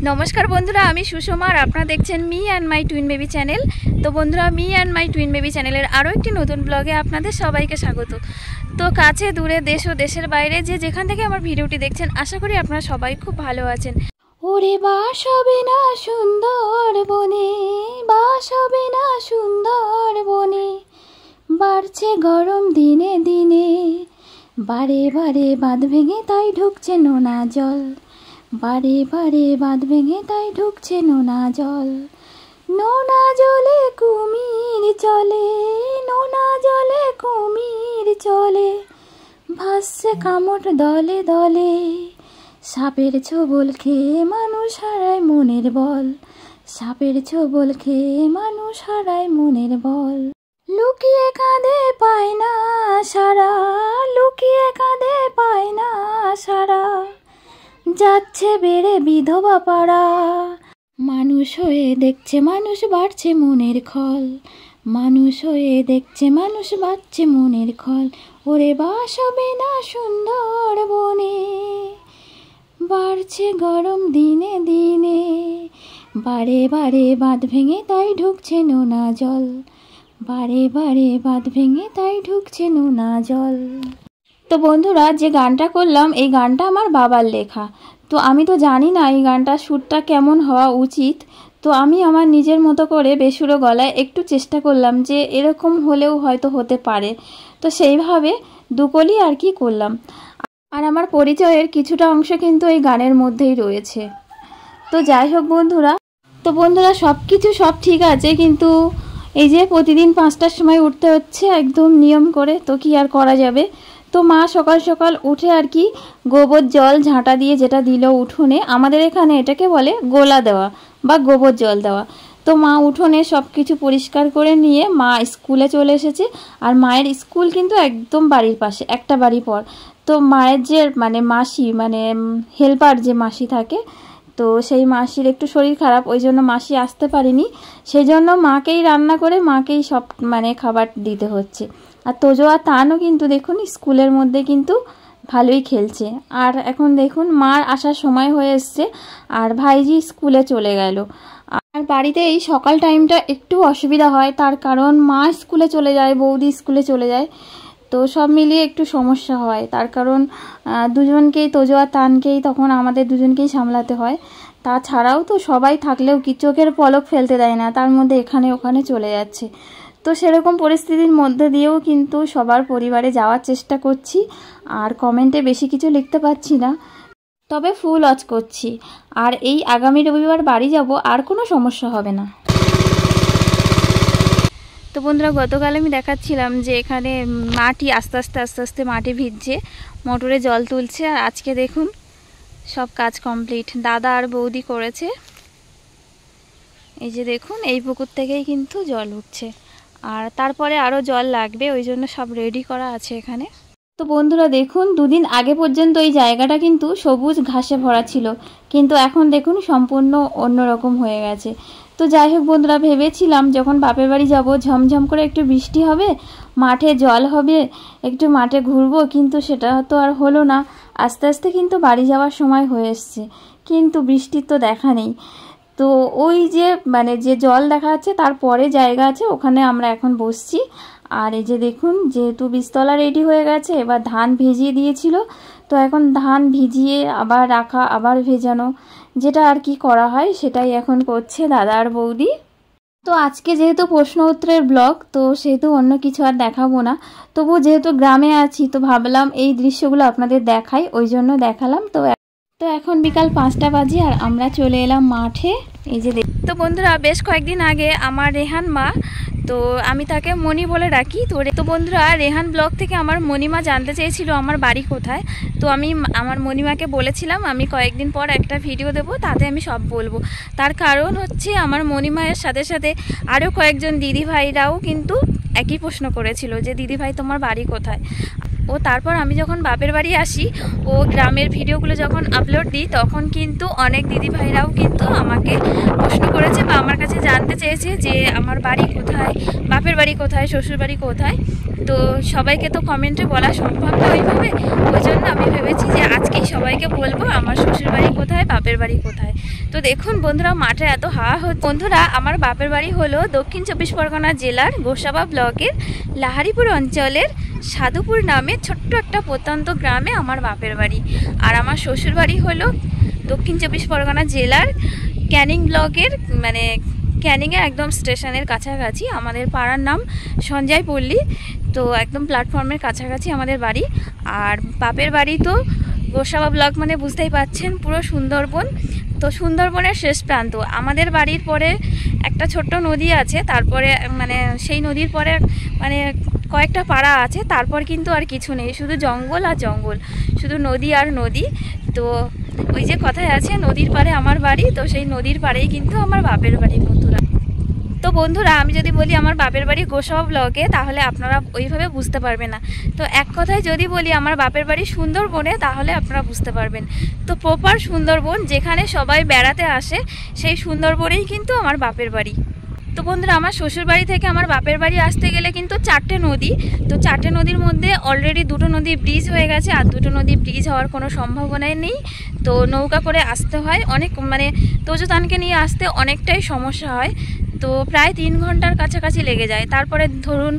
নমস্কার বন্ধুরা, আমি সুষমা আর আপনারা দেখছেন me and my twin baby channel. তো বন্ধুরা, me and my twin baby চ্যানেলের আরও একটি নতুন ব্লগে আপনাদের সবাইকে স্বাগত। তো কাছে দূরে দেশ ও দেশের বাইরে যে যেখান থেকে আমার ভিডিওটি দেখছেন, আশা করি আপনারা সবাই খুব ভালো আছেন। ওরে বাস হবে না সুন্দর বনে, বাস হবে না সুন্দর বনে, বাড়ছে গরম দিনে দিনে, বারে বারে বাঁধ ভেঙে তাই ঢুকছে নোনা জল, বারে বারে বাঁধ ভেঙে তাই ঢুকছে নোনা জল। নোনা জলে কুমির চলে, নোনা জলে কুমির চলে, ভাসছে কামড় দলে দলে, সাপের ছোবল খেয়ে মানুষ হারায় মনের বল, সাপের ছোবল খেয়ে মানুষ হারায় মনের বল। লুকিয়ে কাঁদে পায় না সারা, লুকিয়ে কাঁদে পায় না সারা, যাচ্ছে বেড়ে বিধবা পাড়া। মানুষ হয়ে দেখছে মানুষ বাড়ছে মনের খল, মানুষ হয়ে দেখছে মানুষ বাড়ছে মনের খল। ওরে বাস হবে না সুন্দর বনে, বাড়ছে গরম দিনে দিনে, বারে বারে বাঁধ ভেঙে তাই ঢুকছে নোনা জল, বারে বারে বাঁধ ভেঙে তাই ঢুকছে নোনা জল। তো বন্ধুরা, যে গানটা করলাম এই গানটা আমার বাবার লেখা। তো আমি তো জানি না এই গানটার সুরটা কেমন হওয়া উচিত, তো আমি আমার নিজের মতো করে বেসুরো গলায় একটু চেষ্টা করলাম যে এরকম হলেও হয়তো হতে পারে। তো সেইভাবে দুকলি আর কি করলাম। আর আমার পরিচয়ের কিছুটা অংশ কিন্তু এই গানের মধ্যেই রয়েছে। তো যাই হোক বন্ধুরা, সব কিছু সব ঠিক আছে, কিন্তু এই যে প্রতিদিন 5টার সময় উঠতে হচ্ছে একদম নিয়ম করে, তো কি আর করা যাবে। তো মা সকাল সকাল উঠে আর কি গোবর জল ঝাঁটা দিয়ে যেটা দিল উঠোনে, আমাদের এখানে এটাকে বলে গোলা দেওয়া বা গোবর জল দেওয়া। তো মা উঠোনে সব কিছু পরিষ্কার করে নিয়ে মা স্কুলে চলে এসেছে। আর মায়ের স্কুল কিন্তু একদম বাড়ির পাশে, একটা বাড়ি পর। তো মায়ের যে মাসি হেল্পার যে মাসি থাকে, তো সেই মাসির একটু শরীর খারাপ, ওই জন্য মাসি আসতে পারেনি। সেই জন্য মাকেই রান্না করে মাকেই সব খাবার দিতে হচ্ছে। আর তোজো আর তানও কিন্তু দেখুন স্কুলের মধ্যে কিন্তু ভালোই খেলছে। আর এখন দেখুন মার আসার সময় হয়ে এসছে আর ভাইজি স্কুলে চলে গেল। আর বাড়িতে এই সকাল টাইমটা একটু অসুবিধা হয়, তার কারণ মা স্কুলে চলে যায়, বৌদি স্কুলে চলে যায়, তো সব মিলিয়ে একটু সমস্যা হয়। তার কারণ দুজনকেই, তোজো আর তানকেই তখন আমাদের দুজনকেই সামলাতে হয়। তাছাড়াও তো সবাই থাকলেও কি চোখের পলক ফেলতে দেয় না, তার মধ্যে এখানে ওখানে চলে যাচ্ছে। তো সেরকম পরিস্থিতির মধ্যে দিয়েও কিন্তু সবার পরিবারে যাওয়ার চেষ্টা করছি। আর কমেন্টে বেশি কিছু লিখতে পারছি না, তবে ফুল ওয়াচ করছি। আর এই আগামী রবিবার বাড়ি যাব, আর কোনো সমস্যা হবে না। তো বন্ধুরা, গতকাল আমি দেখাচ্ছিলাম যে এখানে মাটি আস্তে আস্তে মাটি ভিজছে, মোটরে জল তুলছে। আর আজকে দেখুন সব কাজ কমপ্লিট, দাদা আর বৌদি করেছে। এই যে দেখুন এই পুকুর থেকেই কিন্তু জল উঠছে, আর তারপরে আরও জল লাগবে, ওই জন্য সব রেডি করা আছে এখানে। তো বন্ধুরা দেখুন, দুদিন আগে পর্যন্ত এই জায়গাটা কিন্তু সবুজ ঘাসে ভরা ছিল, কিন্তু এখন দেখুন সম্পূর্ণ অন্যরকম হয়ে গেছে। তো যাই হোক বন্ধুরা, ভেবেছিলাম যখন বাপের বাড়ি যাব ঝমঝম করে একটু বৃষ্টি হবে, মাঠে জল হবে, একটু মাঠে ঘুরবো, কিন্তু সেটা তো আর হলো না। আস্তে আস্তে কিন্তু বাড়ি যাওয়ার সময় হয়ে এসছে, কিন্তু বৃষ্টির তো দেখা নেই। তো ওই যে যে জল দেখা যাচ্ছে তারপরে জায়গা আছে, ওখানে আমরা এখন বসছি। আর এই যে দেখুন, যেহেতু বীজতলা রেডি হয়ে গেছে, এবার ধান ভিজিয়ে দিয়েছিল, তো এখন ধান ভিজিয়ে আবার রাখা, আবার ভেজানো, যেটা আর কি করা হয় সেটাই এখন করছে দাদা আর বৌদি। তো আজকে যেহেতু প্রশ্ন উত্তরের ব্লগ, তো সেহেতু অন্য কিছু আর দেখাবো না। তবু যেহেতু গ্রামে আছি, তো ভাবলাম এই দৃশ্যগুলো আপনাদের দেখাই, ওই জন্য দেখালাম। তো এখন বিকাল 5টা বাজে আর আমরা চলে এলাম মাঠে। এই যে তো বন্ধুরা, বেশ কয়েকদিন আগে আমার রেহান মা, তো আমি তাকে মনি বলে ডাকি, তো বন্ধুরা রেহান ব্লগ থেকে আমার মণিমা জানতে চেয়েছিল আমার বাড়ি কোথায়। তো আমি আমার মণিমাকে বলেছিলাম আমি কয়েকদিন পর একটা ভিডিও দেব, তাতে আমি সব বলবো। তার কারণ হচ্ছে আমার মণিমায়ের সাথে সাথে আরও কয়েকজন দিদিভাইরাও কিন্তু একই প্রশ্ন করেছিল যে দিদিভাই তোমার বাড়ি কোথায়। ও তারপর আমি যখন বাপের বাড়ি আসি ও গ্রামের ভিডিওগুলো যখন আপলোড দিই, তখন কিন্তু অনেক দিদিভাইরাও কিন্তু আমাকে প্রশ্ন করেছে বা আমার কাছে জানতে চেয়েছে যে আমার বাড়ি কোথায়, বাপের বাড়ি কোথায়, শ্বশুর বাড়ি কোথায়। তো সবাইকে তো কমেন্টে বলা সম্ভব না ওইভাবে, ওই জন্য আমি ভেবেছি যে আজকেই সবাইকে বলবো আমার শ্বশুর বাড়ি কোথায়, বাপের বাড়ি কোথায়। তো দেখুন বন্ধুরা, মাঠে এত হাওয়া হচ্ছে। বন্ধুরা, আমার বাপের বাড়ি হলো দক্ষিণ 24 পরগনা জেলার গোসাবা ব্লকের লাহারিপুর অঞ্চলের সাধুপুর নামে ছোট্ট একটা প্রত্যন্ত গ্রামে আমার বাপের বাড়ি। আর আমার শ্বশুর বাড়ি হলো দক্ষিণ 24 পরগনা জেলার ক্যানিং ব্লকের মানে ক্যানিংয়ের একদম স্টেশনের কাছাকাছি। আমাদের পাড়ার নাম সঞ্জয় পল্লী। তো একদম প্ল্যাটফর্মের কাছাকাছি আমাদের বাড়ি। আর বাপের বাড়ি তো গোসাবা ব্লক মানে বুঝতেই পাচ্ছেন, পুরো সুন্দরবন। তো সুন্দরবনের শেষ প্রান্ত। আমাদের বাড়ির পরে একটা ছোট্ট নদী আছে, তারপরে মানে সেই নদীর পরে মানে কয়েকটা পাড়া আছে, তারপর কিন্তু আর কিছু নেই, শুধু জঙ্গল আর জঙ্গল, শুধু নদী আর নদী। তো ওই যে কথায় আছে নদীর পাড়ে আমার বাড়ি, তো সেই নদীর পাড়েই কিন্তু আমার বাপের বাড়ি বন্ধুরা। তো বন্ধুরা, আমি যদি বলি আমার বাপের বাড়ি গোসাবা ব্লকে, তাহলে আপনারা ওইভাবে বুঝতে পারবেন না। তো এক কথায় যদি বলি আমার বাপের বাড়ি সুন্দরবনে, তাহলে আপনারা বুঝতে পারবেন। তো প্রপার সুন্দরবন, যেখানে সবাই বেড়াতে আসে, সেই সুন্দরবনেই কিন্তু আমার বাপের বাড়ি। তো বন্ধুরা, আমার শ্বশুর বাড়ি থেকে আমার বাপের বাড়ি আসতে গেলে কিন্তু 4টে নদী। তো 4টে নদীর মধ্যে অলরেডি 2টো নদী ব্রিজ হয়ে গেছে, আর 2টো নদী ব্রিজ হওয়ার কোনো সম্ভাবনাই নেই। তো নৌকা করে আসতে হয়, অনেক মানে তোজোতানকে নিয়ে আসতে অনেকটাই সমস্যা হয়। তো প্রায় 3 ঘন্টার কাছাকাছি লেগে যায়। তারপরে ধরুন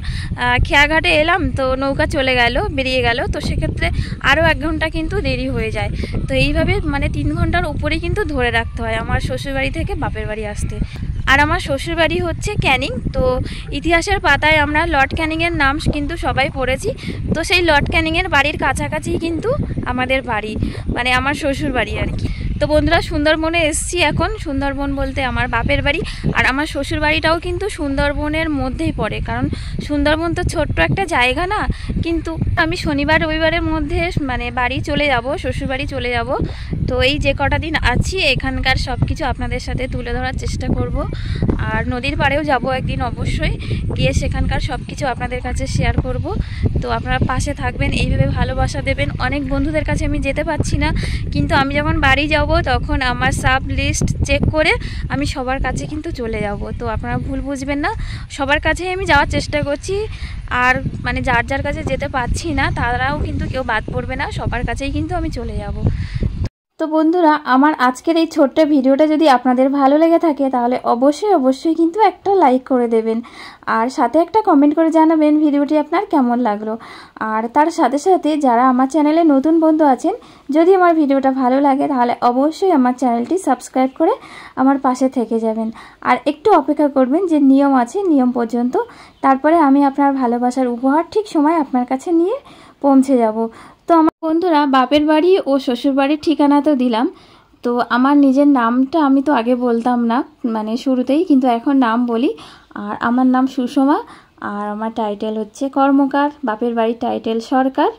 খেয়াঘাটে এলাম, তো নৌকা চলে গেল, বেরিয়ে গেল, তো সেক্ষেত্রে আরও 1 ঘন্টা কিন্তু দেরি হয়ে যায়। তো এইভাবে মানে 3 ঘন্টার উপরেই কিন্তু ধরে রাখতে হয় আমার শ্বশুরবাড়ি থেকে বাপের বাড়ি আসতে। আর আমার শ্বশুরবাড়ি হচ্ছে ক্যানিং। তো ইতিহাসের পাতায় আমরা লর্ড ক্যানিংয়ের নাম কিন্তু সবাই পড়েছি। তো সেই লর্ড ক্যানিংয়ের বাড়ির কাছাকাছি কিন্তু আমাদের বাড়ি, মানে আমার শ্বশুর বাড়ি আর কি। তো বন্ধুরা, সুন্দরবনে এসছি এখন। সুন্দরবন বলতে আমার বাপের বাড়ি, আর আমার শ্বশুর বাড়িটাও কিন্তু সুন্দরবনের মধ্যেই পড়ে, কারণ সুন্দরবন তো ছোট্ট একটা জায়গা না। কিন্তু আমি শনিবার রবিবারের মধ্যে মানে বাড়ি চলে যাব, শ্বশুর বাড়ি চলে যাব। তো এই যে কটা দিন আছি, এখানকার সব কিছু আপনাদের সাথে তুলে ধরার চেষ্টা করব। আর নদীর পাড়েও যাব একদিন অবশ্যই, গিয়ে সেখানকার সব কিছু আপনাদের কাছে শেয়ার করব। তো আপনারা পাশে থাকবেন, এইভাবে ভালোবাসা দেবেন। অনেক বন্ধুদের কাছে আমি যেতে পারছি না, কিন্তু আমি যখন বাড়ি যাব তখন আমার সাব লিস্ট চেক করে আমি সবার কাছে কিন্তু চলে যাব। তো আপনারা ভুল বুঝবেন না, সবার কাছেই আমি যাওয়ার চেষ্টা করছি। আর মানে যার যার কাছে যেতে পারছি না, তারাও কিন্তু কেউ বাদ পড়বে না, সবার কাছেই কিন্তু আমি চলে যাব। তো বন্ধুরা, আমার আজকের এই ছোট্ট ভিডিওটা যদি আপনাদের ভালো লেগে থাকে, তাহলে অবশ্যই কিন্তু একটা লাইক করে দেবেন, আর সাথে একটা কমেন্ট করে জানাবেন ভিডিওটি আপনার কেমন লাগলো। আর তার সাথে সাথে যারা আমার চ্যানেলে নতুন বন্ধু আছেন, যদি আমার ভিডিওটা ভালো লাগে, তাহলে অবশ্যই আমার চ্যানেলটি সাবস্ক্রাইব করে আমার পাশে থেকে যাবেন। আর একটু অপেক্ষা করবেন, যে নিয়ম আছে নিয়ম পর্যন্ত, তারপরে আমি আপনার ভালোবাসার উপহার ঠিক সময় আপনার কাছে নিয়ে পৌঁছে যাব। তো আমার বন্ধুরা, বাপের বাড়ি ও শ্বশুর বাড়ির ঠিকানা তো দিলাম। তো আমার নিজের নামটা আমি তো আগে বলতাম না, মানে শুরুতেই, কিন্তু এখন নাম বলি। আর আমার নাম সুষমা, আর আমার টাইটেল হচ্ছে কর্মকার। বাপের বাড়ির টাইটেল সরকার,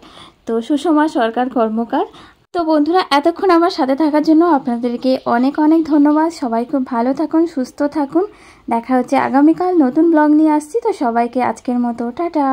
তো সুষমা সরকার কর্মকার। তো বন্ধুরা, এতক্ষণ আমার সাথে থাকার জন্য আপনাদেরকে অনেক অনেক ধন্যবাদ। সবাই খুব ভালো থাকুন, সুস্থ থাকুন। দেখা হচ্ছে আগামীকাল, নতুন ব্লগ নিয়ে আসছি। তো সবাইকে আজকের মতো টাটা।